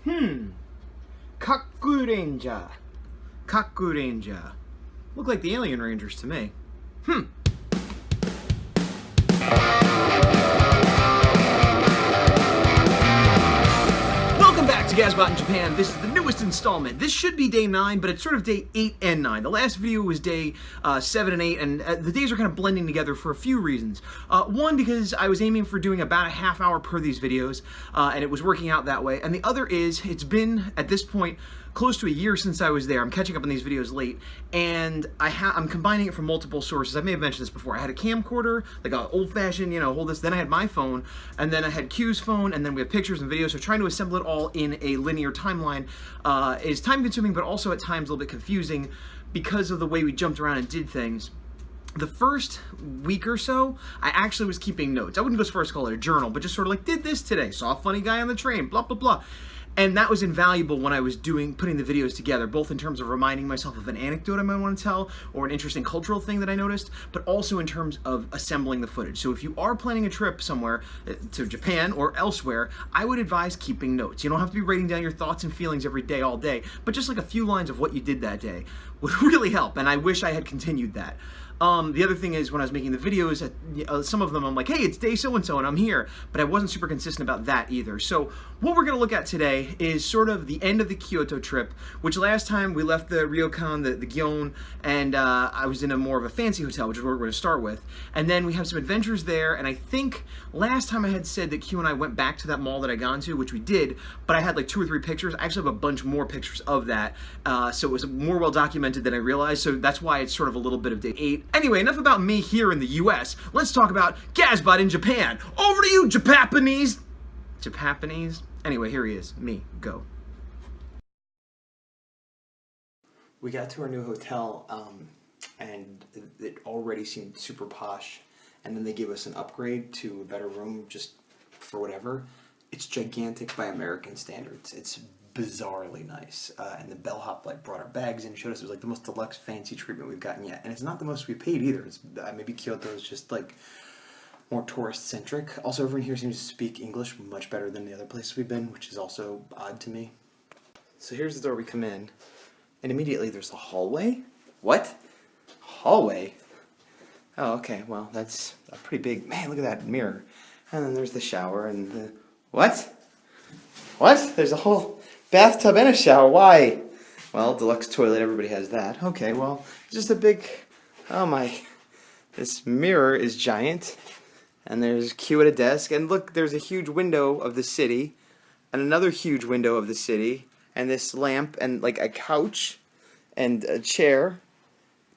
Hmm. Kaku Ranger. Kaku Ranger. Look like the Alien Rangers to me. Hmm. Welcome back to Gazbot in Japan. This is the newest installment. This should be day 9, but it's sort of day 8 and 9. The last video was day 7 and 8, and the days are kind of blending together for a few reasons. One, because I was aiming for doing about a half hour per these videos, and it was working out that way. And the other is, it's been, at this point, close to a year since I was there. I'm catching up on these videos late, and I'm combining it from multiple sources. I may have mentioned this before. I had a camcorder, like an old-fashioned, hold this. Then I had my phone, and then I had Q's phone, and then we have pictures and videos. So trying to assemble it all in a linear timeline is time-consuming, but also at times a little bit confusing because of the way we jumped around and did things. The first week or so, I actually was keeping notes. I wouldn't go as far as to call it a journal, but just sort of like, did this today, saw a funny guy on the train, blah, blah, blah. And that was invaluable when I was putting the videos together, both in terms of reminding myself of an anecdote I might want to tell, or an interesting cultural thing that I noticed, but also in terms of assembling the footage. So if you are planning a trip somewhere, to Japan or elsewhere, I would advise keeping notes. You don't have to be writing down your thoughts and feelings every day, all day, but just like a few lines of what you did that day would really help, and I wish I had continued that. The other thing is, when I was making the videos, some of them I'm like, hey, it's day so-and-so and I'm here, but I wasn't super consistent about that either. So what we're going to look at today is sort of the end of the Kyoto trip, which last time we left the ryokan, the Gyon, and I was in a more of a fancy hotel, which is where we're going to start with. And then we have some adventures there, and I think last time I had said that Q and I went back to that mall that I got into, which we did, but I had like 2 or 3 pictures. I actually have a bunch more pictures of that, so it was more well documented than I realized, so that's why it's sort of a little bit of day 8. Anyway, enough about me here in the US. Let's talk about Gazbot in Japan. Over to you, Japanese. Japanese? Anyway, here he is. Me. Go. We got to our new hotel, and it already seemed super posh. And then they gave us an upgrade to a better room just for whatever. It's gigantic by American standards. It's bizarrely nice. And the bellhop brought our bags in, showed us it was like the most deluxe fancy treatment we've gotten yet. And it's not the most we paid either. It's maybe Kyoto is just like more tourist centric. Also, everyone here seems to speak English much better than the other places we've been, which is also odd to me. So here's the door we come in, and immediately there's a hallway. What? Hallway? Oh, okay. Well, that's a pretty big. Man, look at that mirror. And then there's the shower and the what? What? There's a whole bathtub and a shower. Why? Well, deluxe toilet. Everybody has that. Okay. Well, it's just a big. Oh my! This mirror is giant, and there's Q at a desk. And look, there's a huge window of the city, and another huge window of the city, and this lamp, and like a couch, and a chair,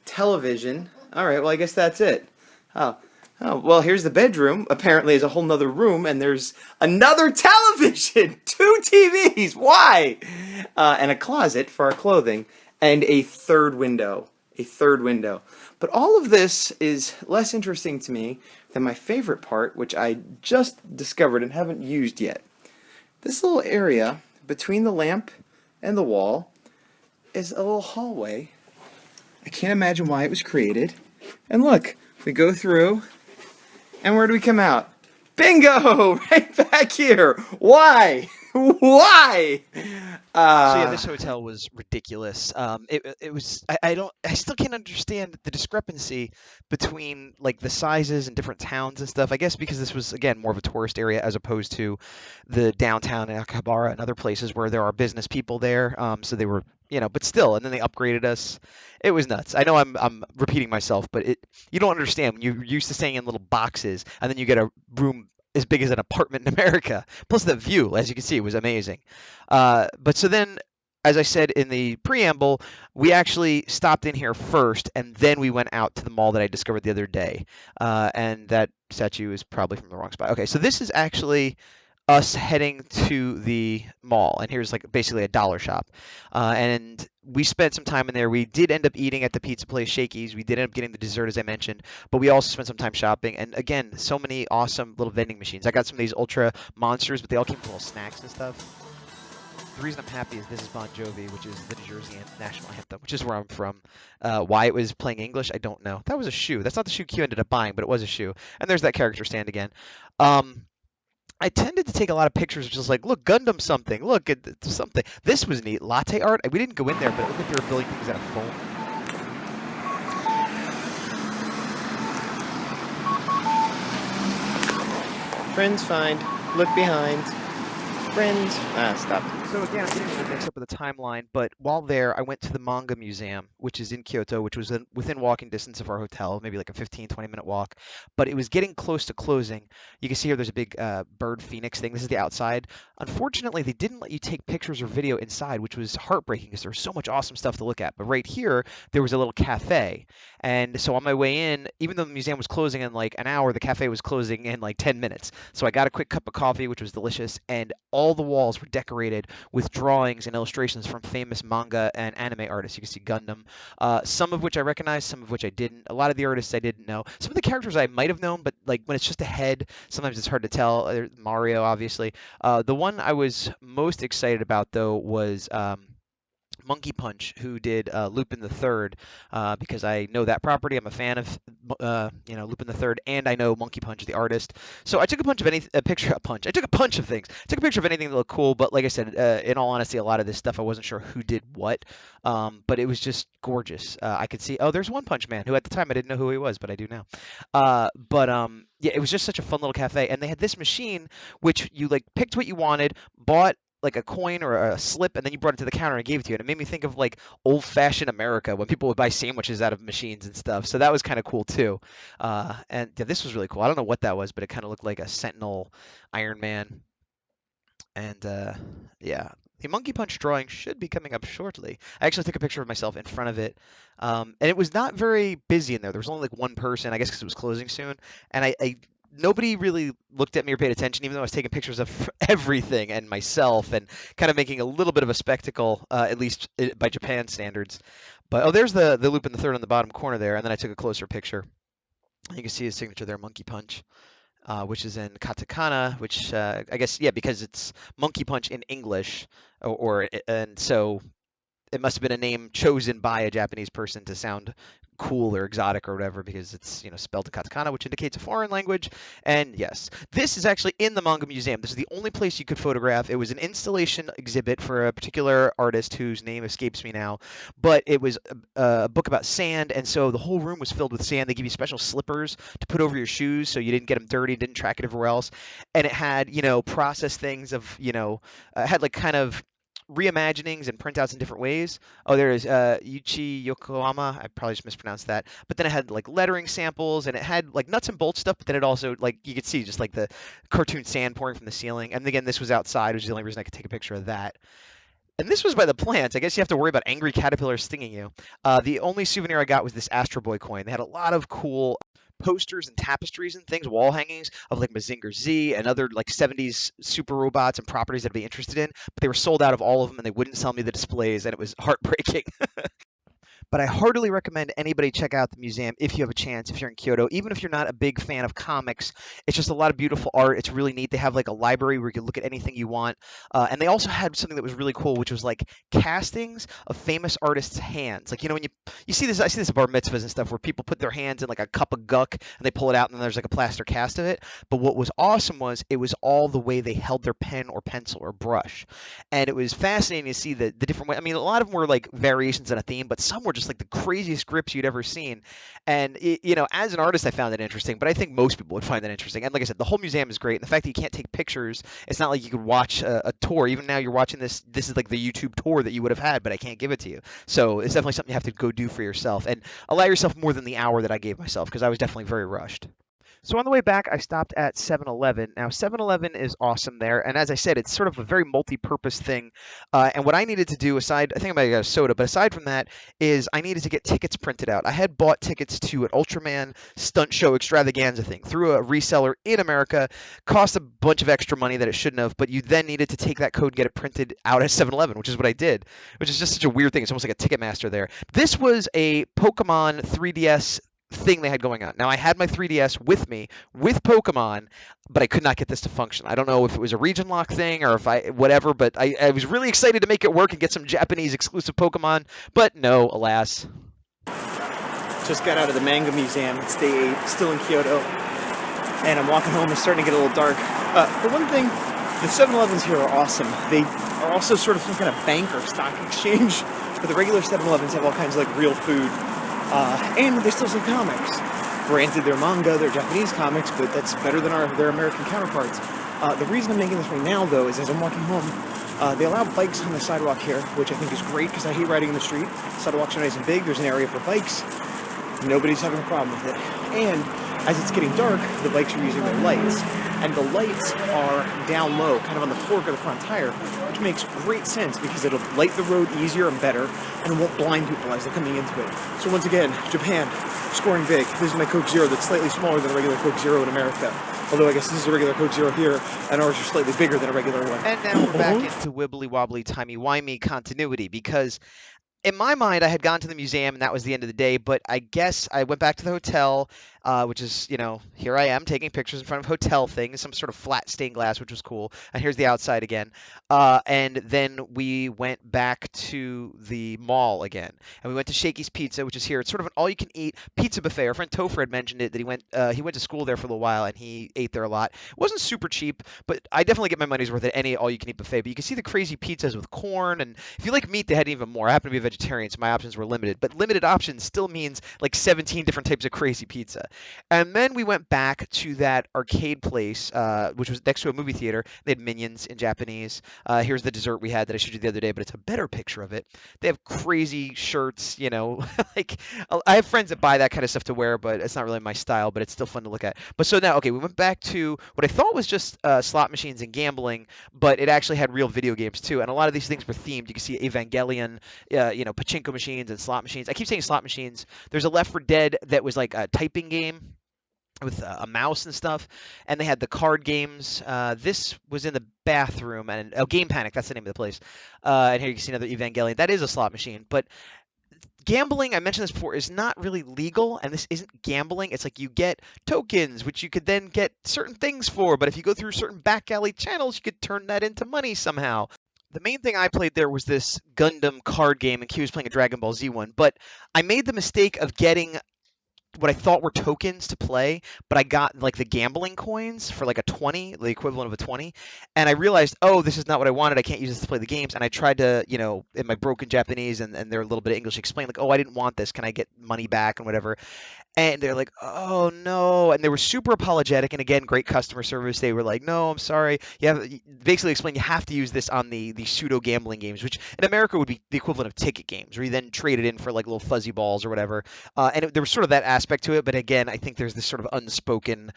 television. All right, well, I guess that's it. Oh, well, here's the bedroom. Apparently, there's a whole nother room, and there's another television, 2 TVs. Why? And a closet for our clothing, and a third window. A third window. But all of this is less interesting to me than my favorite part, which I just discovered and haven't used yet. This little area between the lamp and the wall is a little hallway. I can't imagine why it was created. And look, we go through, and where do we come out? Bingo! Right back here! Why? Why? So yeah, this hotel was ridiculous. It was I still can't understand the discrepancy between like the sizes and different towns and stuff. I guess because this was again more of a tourist area as opposed to the downtown in Akihabara and other places where there are business people there. So they were but still, and then they upgraded us. It was nuts. I know I'm repeating myself, but you don't understand when you're used to staying in little boxes and then you get a room as big as an apartment in America. Plus the view, as you can see, was amazing. But so then, as I said in the preamble, we actually stopped in here first, and then we went out to the mall that I discovered the other day. And that statue is probably from the wrong spot. Okay, so this is actually us heading to the mall, and here's like basically a dollar shop. And we spent some time in there. We did end up eating at the pizza place Shakey's. We did end up getting the dessert, as I mentioned, but we also spent some time shopping. And again, so many awesome little vending machines. I got some of these ultra monsters, but they all came with little snacks and stuff. The reason I'm happy is this is Bon Jovi, which is the New Jersey national anthem, which is where I'm from. Why it was playing English, I don't know. That was a shoe. That's not the shoe Q ended up buying, but it was a shoe. And there's that character stand again. I tended to take a lot of pictures, just like, look, Gundam something, look, it's something. This was neat. Latte art. We didn't go in there, but it looked like they were building things out of foam. Friends find. Look behind. Friends. Stop. So again, I'm getting a little mixed up with the timeline, but while there, I went to the manga museum, which is in Kyoto, which was within walking distance of our hotel, maybe like a 15, 20-minute walk. But it was getting close to closing. You can see here there's a big bird phoenix thing. This is the outside. Unfortunately, they didn't let you take pictures or video inside, which was heartbreaking because there was so much awesome stuff to look at. But right here, there was a little cafe. And so on my way in, even though the museum was closing in like an hour, the cafe was closing in like 10 minutes. So I got a quick cup of coffee, which was delicious, and all the walls were decorated with drawings and illustrations from famous manga and anime artists. You can see Gundam, some of which I recognized, some of which I didn't. A lot of the artists I didn't know. Some of the characters I might have known, but like when it's just a head, sometimes it's hard to tell. Mario, obviously. The one I was most excited about, though, was Monkey Punch, who did Lupin the Third, because I know that property. I'm a fan of Lupin the Third, and I know Monkey Punch, the artist. So I took a picture of things. I took a picture of anything that looked cool. But like I said, in all honesty, a lot of this stuff I wasn't sure who did what. But it was just gorgeous. I could see, oh, there's One Punch Man, who at the time I didn't know who he was, but I do now. Yeah, it was just such a fun little cafe, and they had this machine which you like picked what you wanted, bought like a coin or a slip, and then you brought it to the counter and gave it to you. And it made me think of like old-fashioned America when people would buy sandwiches out of machines and stuff. So that was kind of cool too. And yeah, this was really cool. I don't know what that was, but it kind of looked like a Sentinel Iron Man. And yeah, the Monkey Punch drawing should be coming up shortly. I actually took a picture of myself in front of it. And it was not very busy in there. There was only like one person, I guess because it was closing soon. And I nobody really looked at me or paid attention, even though I was taking pictures of everything and myself and kind of making a little bit of a spectacle, at least by Japan standards. But oh, there's the Lupin the Third on the bottom corner there, and then I took a closer picture. You can see his signature there, Monkey Punch, which is in katakana, which I guess, yeah, because it's Monkey Punch in English, and so it must have been a name chosen by a Japanese person to sound cool or exotic or whatever, because it's spelled in katakana, which indicates a foreign language. And yes, this is actually in the manga museum. This is the only place you could photograph. It was an installation exhibit for a particular artist whose name escapes me now, but it was a book about sand, and so the whole room was filled with sand. They give you special slippers to put over your shoes so you didn't get them dirty, didn't track it everywhere else. And it had process things of had like kind of reimaginings and printouts in different ways. Oh, there is Yuchi Yokohama. I probably just mispronounced that. But then it had like lettering samples, and it had like nuts and bolts stuff. But then it also, like, you could see just like the cartoon sand pouring from the ceiling. And again, this was outside, which is the only reason I could take a picture of that. And this was by the plants. I guess you have to worry about angry caterpillars stinging you. The only souvenir I got was this Astro Boy coin. They had a lot of cool posters and tapestries and things, wall hangings of like Mazinger Z and other like 70s super robots and properties that I'd be interested in, but they were sold out of all of them and they wouldn't sell me the displays, and it was heartbreaking. But I heartily recommend anybody check out the museum if you have a chance, if you're in Kyoto. Even if you're not a big fan of comics, it's just a lot of beautiful art. It's really neat. They have like a library where you can look at anything you want. And they also had something that was really cool, which was like castings of famous artists' hands. Like, when you see this, I see this at bar mitzvahs and stuff where people put their hands in like a cup of guck and they pull it out and then there's like a plaster cast of it. But what was awesome was it was all the way they held their pen or pencil or brush. And it was fascinating to see the different way. I mean, a lot of them were like variations on a theme, but some were just like the craziest grips you'd ever seen. And as an artist, I found it interesting, but I think most people would find that interesting. And like I said, the whole museum is great. And the fact that you can't take pictures, it's not like you could watch a tour. Even now you're watching this is like the YouTube tour that you would have had, but I can't give it to you. So it's definitely something you have to go do for yourself, and allow yourself more than the hour that I gave myself, because I was definitely very rushed. So on the way back, I stopped at 7-Eleven. Now, 7-Eleven is awesome there, and as I said, it's sort of a very multi-purpose thing. And what I needed to do, I think I might have got a soda, but aside from that, is I needed to get tickets printed out. I had bought tickets to an Ultraman stunt show extravaganza thing through a reseller in America. Cost a bunch of extra money that it shouldn't have, but you then needed to take that code and get it printed out at 7-Eleven, which is what I did, which is just such a weird thing. It's almost like a Ticketmaster there. This was a Pokemon 3DS thing they had going on. Now, I had my 3DS with me with Pokemon, but I could not get this to function. I don't know if it was a region lock thing or whatever, but I was really excited to make it work and get some Japanese exclusive Pokemon, but no, alas. Just got out of the manga museum. It's day 8, still in Kyoto. and I'm walking home. It's starting to get a little dark. For one thing, the 7-Elevens here are awesome. They are also sort of some kind of bank or stock exchange, but the regular 7-Elevens have all kinds of like real food, and they still sell comics. Granted, they're manga, they're Japanese comics, but that's better than their American counterparts. The reason I'm making this right now, though, is as I'm walking home, they allow bikes on the sidewalk here, which I think is great because I hate riding in the street. Sidewalks are nice and big. There's an area for bikes. Nobody's having a problem with it. And as it's getting dark, the bikes are using their lights. And the lights are down low, kind of on the fork of the front tire, which makes great sense because it'll light the road easier and better, and it won't blind people as they're coming into it. So once again, Japan, scoring big. This is my Coke Zero that's slightly smaller than a regular Coke Zero in America. Although I guess this is a regular Coke Zero here, and ours are slightly bigger than a regular one. And now we're back into wibbly-wobbly, timey-wimey continuity, because in my mind, I had gone to the museum and that was the end of the day, but I guess I went back to the hotel, which is, here I am taking pictures in front of hotel things, some sort of flat stained glass, which was cool. And here's the outside again. And then we went back to the mall again, and we went to Shakey's Pizza, which is here. It's sort of an all-you-can-eat pizza buffet. Our friend Topher had mentioned it, that he went to school there for a little while, and he ate there a lot. It wasn't super cheap, but I definitely get my money's worth at any all-you-can-eat buffet. But you can see the crazy pizzas with corn, and if you like meat, they had even more. I happen to be a vegetarian, so my options were limited. But limited options still means like 17 different types of crazy pizza. And then we went back to that arcade place, which was next to a movie theater. They had Minions in Japanese. Here's the dessert we had that I showed you the other day, but it's a better picture of it. They have crazy shirts, like I have friends that buy that kind of stuff to wear, but it's not really my style, but it's still fun to look at. But so now, okay, we went back to what I thought was just slot machines and gambling, but it actually had real video games too. And a lot of these things were themed. You can see Evangelion, pachinko machines and slot machines. I keep saying slot machines. There's a Left 4 Dead that was like a typing game with a mouse and stuff, and they had the card games. This was in the bathroom, and Game Panic, that's the name of the place. And here you can see another Evangelion. That is a slot machine, but gambling, I mentioned this before, is not really legal, and this isn't gambling. It's like you get tokens, which you could then get certain things for, but if you go through certain back alley channels, you could turn that into money somehow. The main thing I played there was this Gundam card game, and Q was playing a Dragon Ball Z one, but I made the mistake of getting what I thought were tokens to play, but I got like the gambling coins for like a 20, the equivalent of a 20, and I realized, oh, this is not what I wanted. I can't use this to play the games. And I tried to, in my broken Japanese and their little bit of English, explain like, oh, I didn't want this. Can I get money back and whatever? And they're like, oh no. And they were super apologetic. And again, great customer service. They were like, no, I'm sorry. You have basically explained you have to use this on the pseudo gambling games, which in America would be the equivalent of ticket games, where you then trade it in for like little fuzzy balls or whatever. There was sort of that aspect to it. But again, I think there's this sort of unspoken,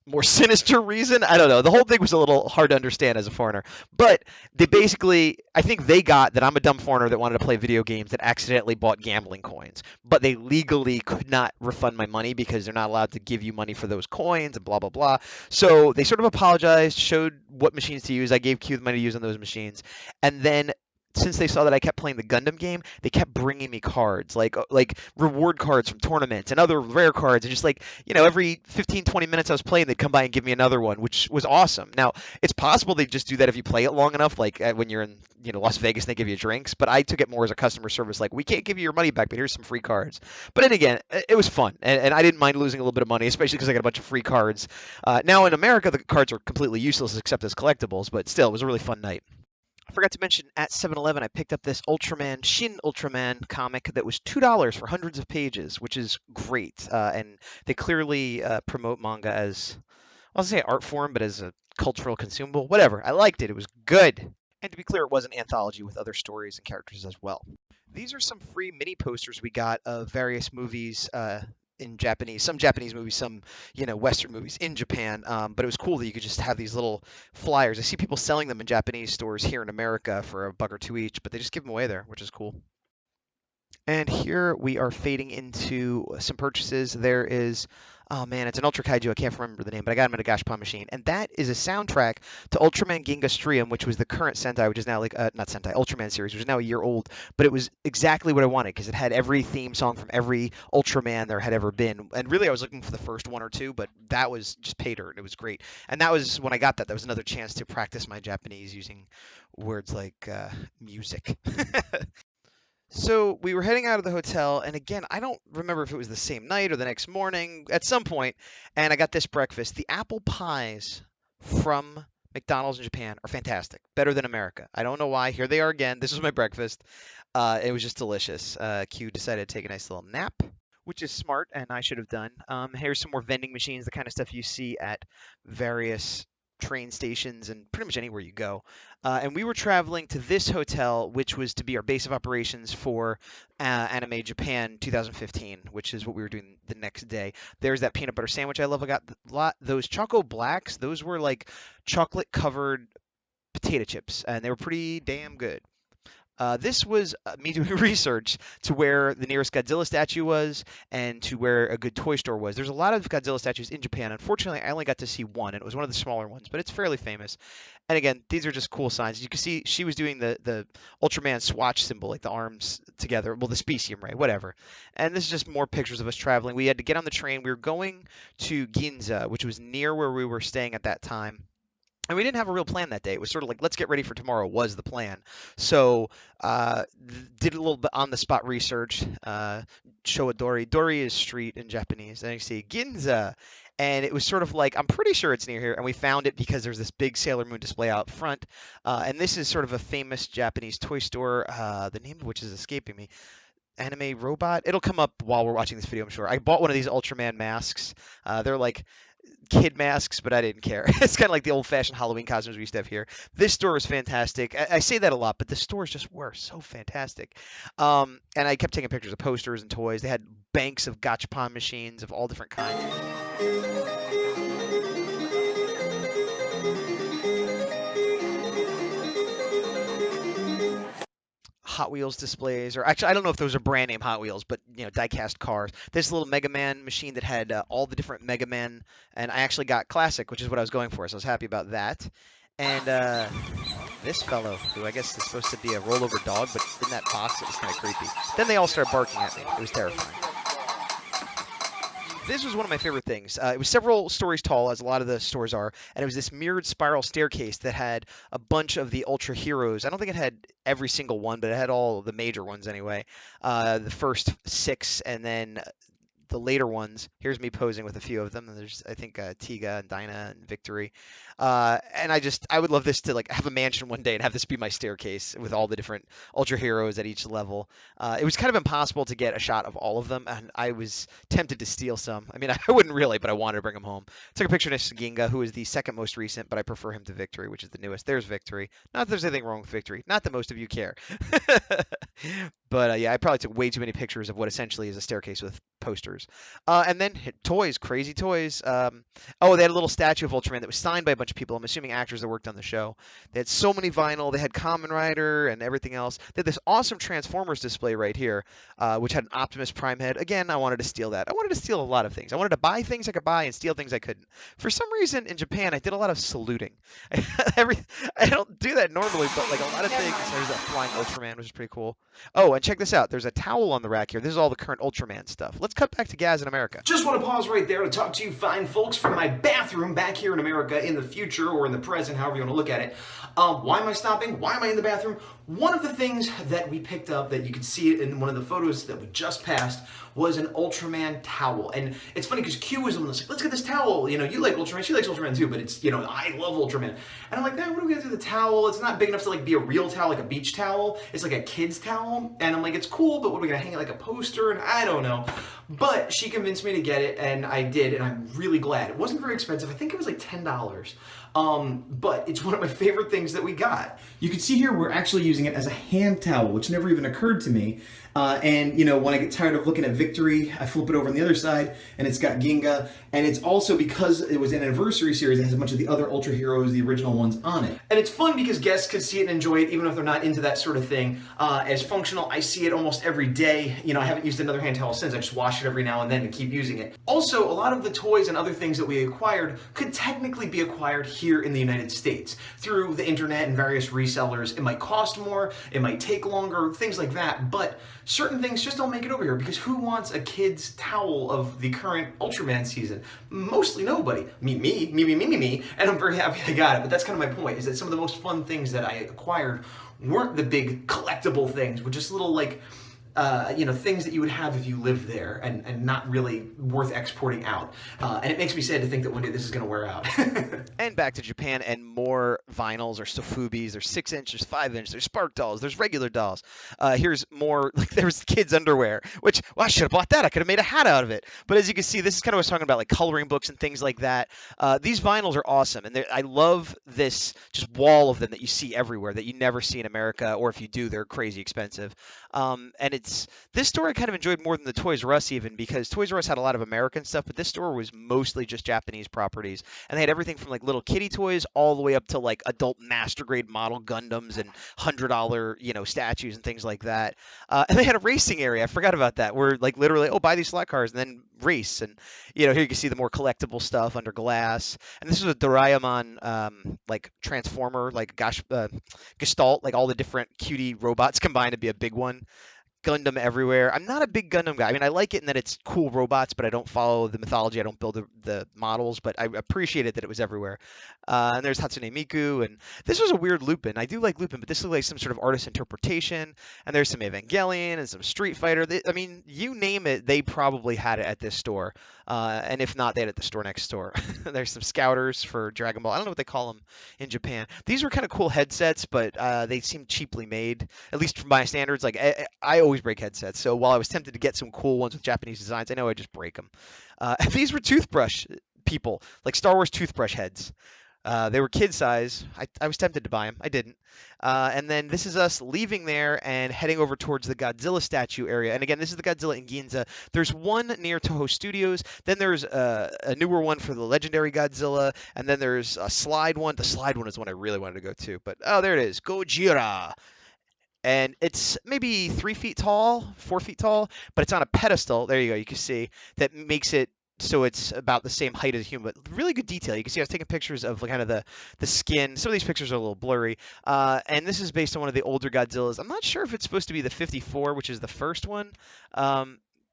more sinister reason. I don't know. The whole thing was a little hard to understand as a foreigner. But they basically, I think they got that I'm a dumb foreigner that wanted to play video games that accidentally bought gambling coins. But they legally could not refund my money because they're not allowed to give you money for those coins and blah, blah, blah. So they sort of apologized, showed what machines to use. I gave Q the money to use on those machines. And then since they saw that I kept playing the Gundam game, they kept bringing me cards, like reward cards from tournaments and other rare cards. And just like, every 15, 20 minutes I was playing, they'd come by and give me another one, which was awesome. Now, it's possible they just do that if you play it long enough, like when you're in, Las Vegas and they give you drinks. But I took it more as a customer service, like, we can't give you your money back, but here's some free cards. But then again, it was fun. And I didn't mind losing a little bit of money, especially because I got a bunch of free cards. Now in America, the cards are completely useless except as collectibles, but still, it was a really fun night. I forgot to mention at 7-Eleven, I picked up this Shin Ultraman comic that was $2 for hundreds of pages, which is great. And they clearly promote manga as, I'll say art form, but as a cultural consumable, whatever. I liked it. It was good. And to be clear, it was an anthology with other stories and characters as well. These are some free mini posters we got of various movies in Japanese, some Japanese movies, some, Western movies in Japan. But it was cool that you could just have these little flyers. I see people selling them in Japanese stores here in America for $1 or $2 each, but they just give them away there, which is cool. And here we are fading into some purchases. There is, oh man, it's an Ultra Kaiju. I can't remember the name, but I got him at a Gashpon machine. And that is a soundtrack to Ultraman Ginga Strium, which was the current Sentai, which is now not Sentai, Ultraman series, which is now a year old. But it was exactly what I wanted because it had every theme song from every Ultraman there had ever been. And really, I was looking for the first one or two, but that was just pay dirt. It was great. And that was when I got that. That was another chance to practice my Japanese using words like music. So we were heading out of the hotel, and again, I don't remember if it was the same night or the next morning at some point, and I got this breakfast. The apple pies from McDonald's in Japan are fantastic, better than America. I don't know why. Here they are again. This was my breakfast. It was just delicious. Q decided to take a nice little nap, which is smart, and I should have done. Here's some more vending machines, the kind of stuff you see at various train stations and pretty much anywhere you go. And we were traveling to this hotel, which was to be our base of operations for Anime Japan 2015, which is what we were doing the next day. There's that peanut butter sandwich I love. I got those Choco Blacks. Those were like chocolate covered potato chips, and they were pretty damn good. This was me doing research to where the nearest Godzilla statue was and to where a good toy store was. There's a lot of Godzilla statues in Japan. Unfortunately, I only got to see one, and it was one of the smaller ones, but it's fairly famous. And again, these are just cool signs. You can see she was doing the Ultraman swatch symbol, like the arms together, well, the specium ray, whatever. And this is just more pictures of us traveling. We had to get on the train. We were going to Ginza, which was near where we were staying at that time. And we didn't have a real plan that day. It was sort of like, let's get ready for tomorrow was the plan. So did a little bit on the spot research. Showadori. Dori is street in Japanese. Then you see Ginza. And it was sort of like, I'm pretty sure it's near here. And we found it because there's this big Sailor Moon display out front. And this is sort of a famous Japanese toy store, the name of which is escaping me. Anime Robot. It'll come up while we're watching this video, I'm sure. I bought one of these Ultraman masks. They're like kid masks, but I didn't care. It's kind of like the old-fashioned Halloween costumes we used to have here. This store was fantastic. I say that a lot, but the stores just were so fantastic. And I kept taking pictures of posters and toys. They had banks of gachapon machines of all different kinds. Hot Wheels displays, or actually, I don't know if those are brand name Hot Wheels, but die-cast cars. This little Mega Man machine that had all the different Mega Man, and I actually got Classic, which is what I was going for, so I was happy about that. And this fellow, who I guess is supposed to be a rollover dog, but in that box, it was kind of creepy. Then they all started barking at me. It was terrifying. This was one of my favorite things. It was several stories tall, as a lot of the stores are, and it was this mirrored spiral staircase that had a bunch of the Ultra Heroes. I don't think it had every single one, but it had all the major ones anyway. The first 6, and then the later ones. Here's me posing with a few of them. There's, I think, Tiga and Dinah and Victory. And I would love this to like have a mansion one day and have this be my staircase with all the different Ultra Heroes at each level. It was kind of impossible to get a shot of all of them, and I was tempted to steal some. I mean, I wouldn't really, but I wanted to bring them home. Took a picture next to Ginga, who is the second most recent, but I prefer him to Victory, which is the newest. There's Victory. Not that there's anything wrong with Victory. Not that most of you care. But yeah, I probably took way too many pictures of what essentially is a staircase with posters. And then toys, crazy toys. Oh, they had a little statue of Ultraman that was signed by a bunch of people. I'm assuming actors that worked on the show. They had so many vinyl. They had Kamen Rider and everything else. They had this awesome Transformers display right here, which had an Optimus Prime head. Again, I wanted to steal that. I wanted to steal a lot of things. I wanted to buy things I could buy and steal things I couldn't. For some reason, in Japan, I did a lot of saluting. I don't do that normally, but like a lot of things. There's that flying Ultraman, which is pretty cool. Oh, and check this out. There's a towel on the rack here. This is all the current Ultraman stuff. Let's cut back to Gaz in America. Just want to pause right there to talk to you fine folks from my bathroom back here in America in the future or in the present, however you want to look at it. Why am I stopping? Why am I in the bathroom? One of the things that we picked up that you could see it in one of the photos that we just passed was an Ultraman towel. And it's funny because Q was the one that's like, let's get this towel. You know, you like Ultraman, she likes Ultraman too, but it's, you know, I love Ultraman. And I'm like, what are we gonna do with the towel? It's not big enough to like be a real towel, like a beach towel. It's like a kid's towel. And I'm like, it's cool, but what are we gonna hang it like a poster? And I don't know. But she convinced me to get it, and I did, and I'm really glad. It wasn't very expensive. I think it was like $10. But it's one of my favorite things that we got. You can see here we're actually using it as a hand towel, which never even occurred to me. And you know, when I get tired of looking at Victory, I flip it over on the other side, and it's got Ginga. And it's also, because it was an anniversary series, it has a bunch of the other Ultra Heroes, the original ones, on it. And it's fun because guests could see it and enjoy it, even if they're not into that sort of thing. As functional, I see it almost every day. You know, I haven't used another hand towel since. I just wash it every now and then and keep using it. Also, a lot of the toys and other things that we acquired could technically be acquired here here in the United States. Through the internet and various resellers, it might cost more, it might take longer, things like that, but certain things just don't make it over here, because who wants a kid's towel of the current Ultraman season? Mostly nobody. Me, and I'm very happy I got it, but that's kind of my point, is that some of the most fun things that I acquired weren't the big collectible things, but just little, like, things that you would have if you lived there, and not really worth exporting out. And it makes me sad to think that one day this is going to wear out. And back to Japan, and more vinyls or sofubis. There's 6-inch, there's 5-inch, there's spark dolls, there's regular dolls. Here's more, like there's kids' underwear, which, well, I should have bought that. I could have made a hat out of it. But as you can see, this is kind of what I was talking about, like coloring books and things like that. These vinyls are awesome, and I love this just wall of them that you see everywhere that you never see in America, or if you do, they're crazy expensive. And this store I kind of enjoyed more than the Toys R Us, even, because Toys R Us had a lot of American stuff, but this store was mostly just Japanese properties. And they had everything from like little kitty toys all the way up to like adult master grade model Gundams and $100, statues and things like that. And they had a racing area. I forgot about that, where like literally, oh, buy these slot cars and then race. And here you can see the more collectible stuff under glass. And this was a Doraemon like transformer, like Gestalt, like all the different cutie robots combined to be a big one. Gundam everywhere. I'm not a big Gundam guy. I mean, I like it in that it's cool robots, but I don't follow the mythology. I don't build the models, but I appreciated that it was everywhere. And there's Hatsune Miku, and this was a weird Lupin. I do like Lupin, but this looks like some sort of artist interpretation. And there's some Evangelion and some Street Fighter. I mean, you name it, they probably had it at this store. And if not, they had it at the store next door. There's some Scouters for Dragon Ball. I don't know what they call them in Japan. These were kind of cool headsets, but they seemed cheaply made, at least for my standards. Like I always break headsets, so while I was tempted to get some cool ones with Japanese designs, I know I just break them. These were toothbrush people, like Star Wars toothbrush heads. They were kid size. I was tempted to buy them. I didn't. And then this is us leaving there and heading over towards the Godzilla statue area. And again, this is the Godzilla in Ginza. There's one near Toho Studios. Then there's a newer one for the legendary Godzilla. And then there's a slide one. The slide one is one I really wanted to go to. But, oh, there it is. Gojira. And it's maybe 3 feet tall, 4 feet tall, but it's on a pedestal. There you go. You can see that makes it so it's about the same height as a human. But really good detail. You can see I was taking pictures of like kind of the skin. Some of these pictures are a little blurry. And this is based on one of the older Godzillas. I'm not sure if it's supposed to be the 54, which is the first one.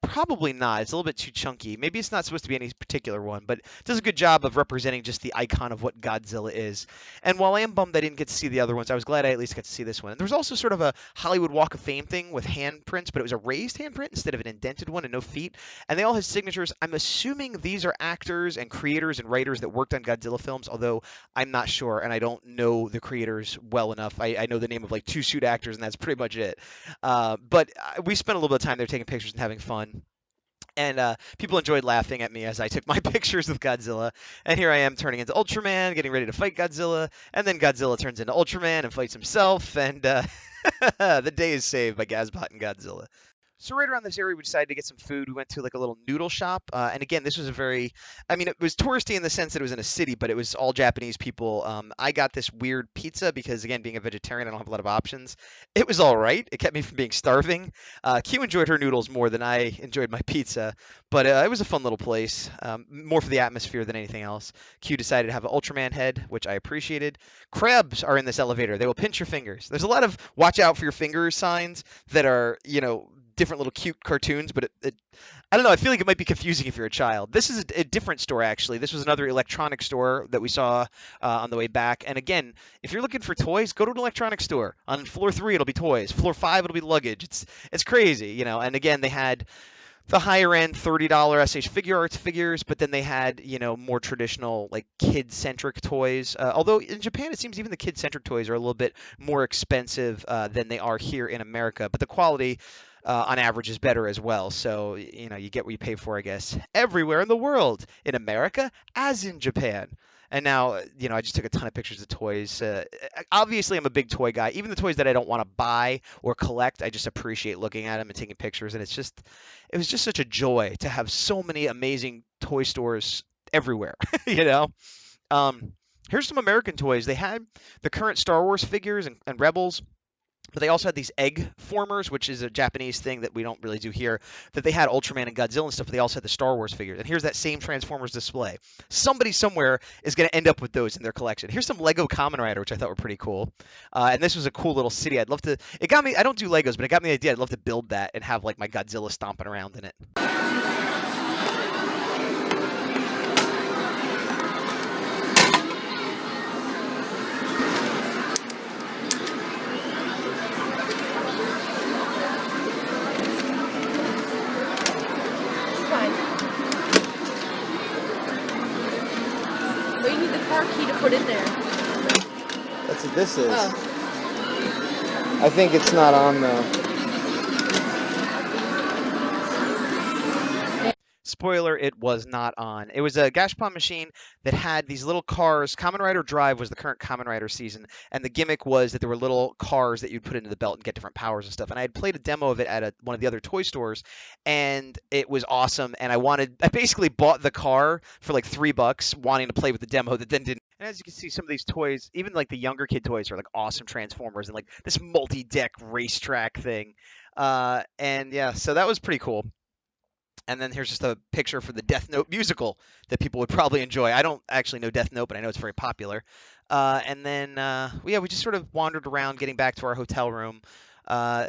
Probably not. It's a little bit too chunky. Maybe it's not supposed to be any particular one, but it does a good job of representing just the icon of what Godzilla is. And while I am bummed I didn't get to see the other ones, I was glad I at least got to see this one. And there was also sort of a Hollywood Walk of Fame thing with handprints, but it was a raised handprint instead of an indented one and no feet. And they all had signatures. I'm assuming these are actors and creators and writers that worked on Godzilla films, although I'm not sure, and I don't know the creators well enough. I know the name of like 2 suit actors, and that's pretty much it. But we spent a little bit of time there taking pictures and having fun. And people enjoyed laughing at me as I took my pictures with Godzilla. And here I am turning into Ultraman, getting ready to fight Godzilla. And then Godzilla turns into Ultraman and fights himself. And the day is saved by Gazbot and Godzilla. So right around this area, we decided to get some food. We went to like a little noodle shop. And again, this was it was touristy in the sense that it was in a city, but it was all Japanese people. I got this weird pizza because, again, being a vegetarian, I don't have a lot of options. It was all right. It kept me from being starving. Q enjoyed her noodles more than I enjoyed my pizza, but it was a fun little place, more for the atmosphere than anything else. Q decided to have an Ultraman head, which I appreciated. Crabs are in this elevator. They will pinch your fingers. There's a lot of watch out for your fingers signs that are, different little cute cartoons, but I don't know. I feel like it might be confusing if you're a child. This is a different store, actually. This was another electronic store that we saw on the way back. And again, if you're looking for toys, go to an electronic store. On floor 3, it'll be toys. Floor 5, it'll be luggage. It's crazy, And again, they had the higher end $30 SH Figure Arts figures, but then they had, more traditional, like kid-centric toys. Although in Japan, it seems even the kid-centric toys are a little bit more expensive than they are here in America. But the quality on average is better as well. So, you get what you pay for, I guess, everywhere in the world, in America as in Japan. And now, I just took a ton of pictures of toys. Obviously, I'm a big toy guy. Even the toys that I don't want to buy or collect, I just appreciate looking at them and taking pictures. And it was just such a joy to have so many amazing toy stores everywhere, Here's some American toys. They had the current Star Wars figures and Rebels. But they also had these egg formers, which is a Japanese thing that we don't really do here, that they had Ultraman and Godzilla and stuff, but they also had the Star Wars figures. And here's that same Transformers display. Somebody somewhere is going to end up with those in their collection. Here's some Lego Kamen Rider, which I thought were pretty cool. And this was a cool little city. I'd love to, it got me, I don't do Legos, but it got me the idea. I'd love to build that and have like my Godzilla stomping around in it. But you need the car key to put in there. That's what this is. Oh. I think it's not on though. Spoiler, it was not on. It was a Gazbot machine that had these little cars. Kamen Rider Drive was the current Kamen Rider season, and the gimmick was that there were little cars that you'd put into the belt and get different powers and stuff. And I had played a demo of it at one of the other toy stores, and it was awesome. And I basically bought the car for like $3, wanting to play with the demo that then didn't. And as you can see, some of these toys, even like the younger kid toys, are like awesome Transformers and like this multi-deck racetrack thing. And yeah, so that was pretty cool. And then here's just a picture for the Death Note musical that people would probably enjoy. I don't actually know Death Note, but I know it's very popular. And then, yeah, we just sort of wandered around getting back to our hotel room.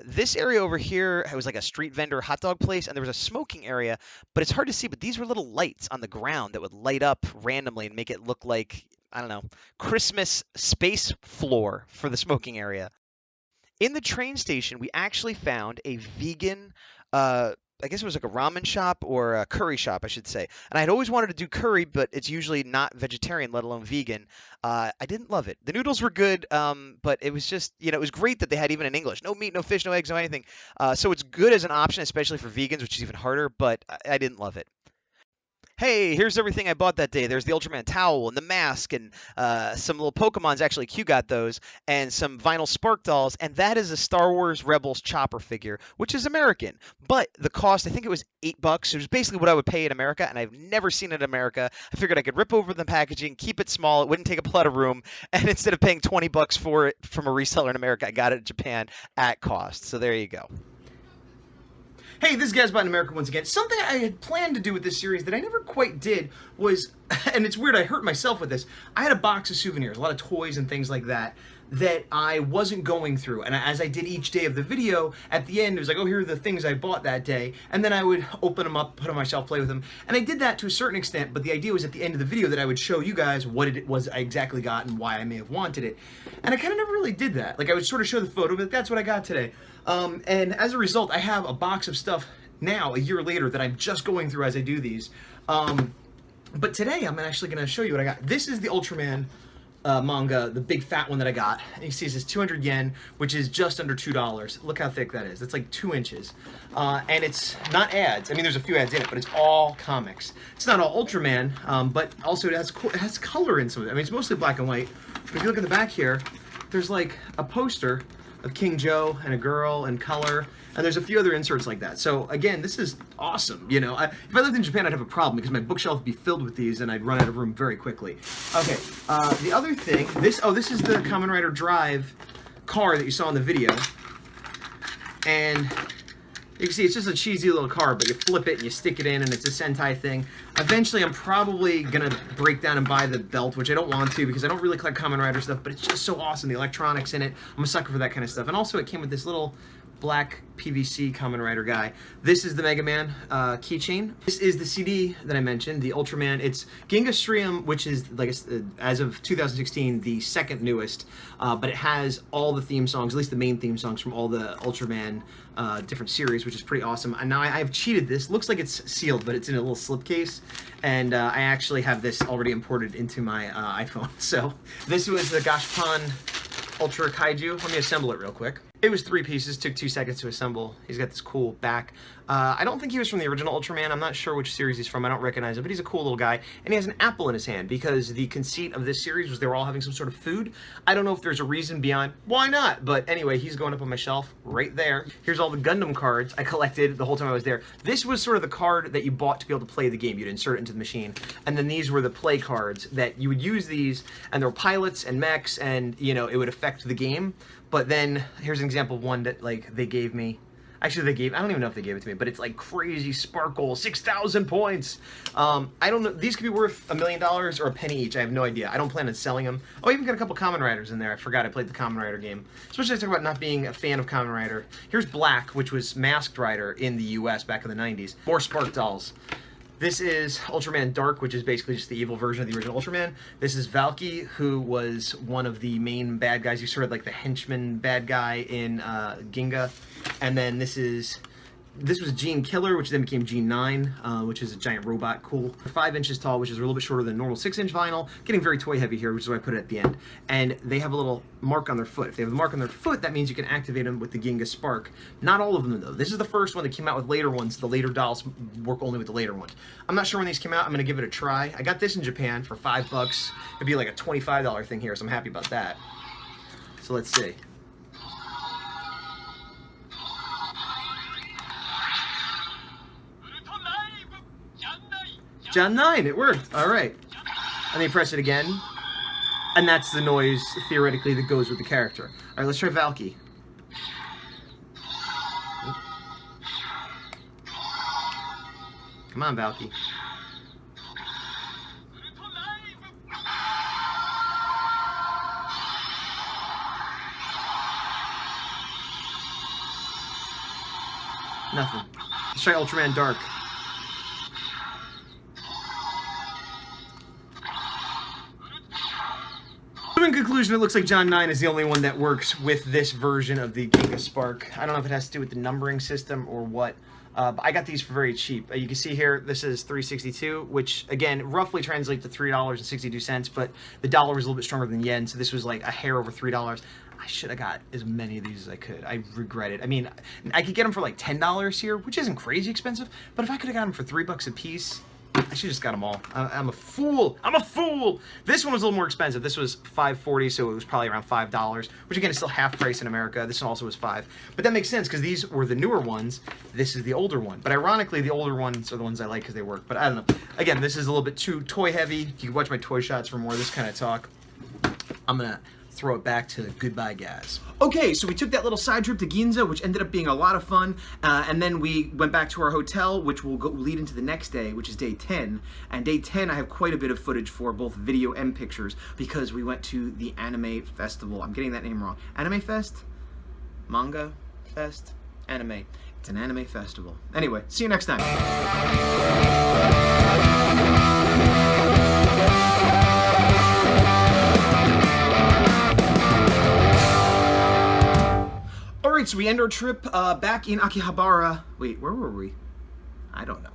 This area over here was like a street vendor hot dog place, and there was a smoking area, but it's hard to see. But these were little lights on the ground that would light up randomly and make it look like, I don't know, Christmas space floor for the smoking area. In the train station, we actually found a vegan I guess it was like a ramen shop or a curry shop, I should say. And I had always wanted to do curry, but it's usually not vegetarian, let alone vegan. I didn't love it. The noodles were good, but it was just, it was great that they had even in English. No meat, no fish, no eggs, no anything. So it's good as an option, especially for vegans, which is even harder, but I didn't love it. Hey, here's everything I bought that day. There's the Ultraman towel and the mask and some little Pokemons. Actually, Q got those. And some vinyl Spark dolls. And that is a Star Wars Rebels chopper figure, which is American. But the cost, I think it was $8. It was basically what I would pay in America, and I've never seen it in America. I figured I could rip over the packaging, keep it small. It wouldn't take up a lot of room. And instead of paying $20 for it from a reseller in America, I got it in Japan at cost. So there you go. Hey, this is Gazbot in America once again. Something I had planned to do with this series that I never quite did was, and it's weird, I hurt myself with this, I had a box of souvenirs, a lot of toys and things like that, that I wasn't going through. And as I did each day of the video, at the end, it was like, oh, here are the things I bought that day. And then I would open them up, put them on my shelf, play with them. And I did that to a certain extent, but the idea was at the end of the video that I would show you guys what it was I exactly got and why I may have wanted it. And I kind of never really did that. Like, I would sort of show the photo, but that's what I got today. And as a result, I have a box of stuff now, a year later, that I'm just going through as I do these. But today, I'm actually going to show you what I got. This is the Ultraman manga, the big fat one that I got. And you see it says 200 yen, which is just under $2. Look how thick that is. That's like 2 inches. And it's not ads. I mean, there's a few ads in it, but it's all comics. It's not all Ultraman, but also it has color in some of it. I mean, it's mostly black and white. But if you look at the back here, there's like a poster of King Joe and a girl and color, and there's a few other inserts like that. So again, this is awesome. If I lived in Japan, I'd have a problem because my bookshelf would be filled with these and I'd run out of room very quickly. Okay, the other thing, this is the Kamen Rider Drive car that you saw in the video, and you can see it's just a cheesy little car, but you flip it and you stick it in, and it's a Sentai thing. Eventually, I'm probably gonna break down and buy the belt, which I don't want to because I don't really collect Kamen Rider stuff, but it's just so awesome. The electronics in it, I'm a sucker for that kind of stuff. And also, it came with this little black PVC Kamen Rider guy. This is the Mega Man keychain. This is the CD that I mentioned, the Ultraman. It's Ginga Stream, which is, like, as of 2016, the second newest, but it has all the theme songs, at least the main theme songs from all the Ultraman different series, which is pretty awesome. And now I've cheated this. Looks like it's sealed, but it's in a little slipcase, and I actually have this already imported into my iPhone. So this was the Gashpan Ultra Kaiju. Let me assemble it real quick. It was 3 pieces, took 2 seconds to assemble. He's got this cool back. I don't think he was from the original Ultraman. I'm not sure which series he's from. I don't recognize him, but he's a cool little guy. And he has an apple in his hand because the conceit of this series was they were all having some sort of food. I don't know if there's a reason beyond why not, but anyway, he's going up on my shelf right there. Here's all the Gundam cards I collected the whole time I was there. This was sort of the card that you bought to be able to play the game. You'd insert it into the machine. And then these were the play cards that you would use these, and there were pilots and mechs, and, it would affect the game. But then here's an example of one that like they gave me. Actually, I don't even know if they gave it to me, but it's like crazy sparkle, 6,000 points. I don't know, these could be worth $1 million or a penny each, I have no idea. I don't plan on selling them. Oh, I even got a couple Common Riders in there. I forgot I played the Common Rider game. Especially I talk about not being a fan of Common Rider. Here's Black, which was Masked Rider in the US back in the 90s. More Spark Dolls. This is Ultraman Dark, which is basically just the evil version of the original Ultraman. This is Valky, who was one of the main bad guys. You sort of like the henchman bad guy in Ginga. And then this was Gene Killer, which then became Gene 9, which is a giant robot, cool. 5 inches tall, which is a little bit shorter than normal 6-inch vinyl. Getting very toy heavy here, which is why I put it at the end. And they have a little mark on their foot. If they have a mark on their foot, that means you can activate them with the Ginga Spark. Not all of them, though. This is the first one that came out with later ones. The later dolls work only with the later ones. I'm not sure when these came out. I'm going to give it a try. I got this in Japan for $5. It'd be like a $25 thing here, so I'm happy about that. So let's see. John 9, it worked. All right. And then press it again. And that's the noise, theoretically, that goes with the character. All right, let's try Valky. Come on, Valky. Nothing. Let's try Ultraman Dark. So in conclusion, it looks like John 9 is the only one that works with this version of the Ginga Spark. I don't know if it has to do with the numbering system or what, but I got these for very cheap. You can see here, this is $3.62, which again, roughly translates to $3.62, but the dollar was a little bit stronger than yen, so this was like a hair over $3. I should have got as many of these as I could. I regret it. I mean, I could get them for like $10 here, which isn't crazy expensive, but if I could have got them for $3 a piece, I should just got them all. I'm a fool. I'm a fool. This one was a little more expensive. This was $5.40, so it was probably around $5, which again is still half price in America. This one also was $5. But that makes sense because these were the newer ones. This is the older one. But ironically, the older ones are the ones I like because they work. But I don't know. Again, this is a little bit too toy heavy. You can watch my toy shots for more of this kind of talk. I'm gonna throw it back to Goodbye Gaz. Okay, so we took that little side trip to Ginza, which ended up being a lot of fun, and then we went back to our hotel, which will lead into the next day, which is day 10. And day 10, I have quite a bit of footage for, both video and pictures, because we went to the anime festival. I'm getting that name wrong. Anime Fest? Manga Fest? Anime. It's an anime festival. Anyway, see you next time. Alright, so we end our trip back in Akihabara. Wait, where were we? I don't know.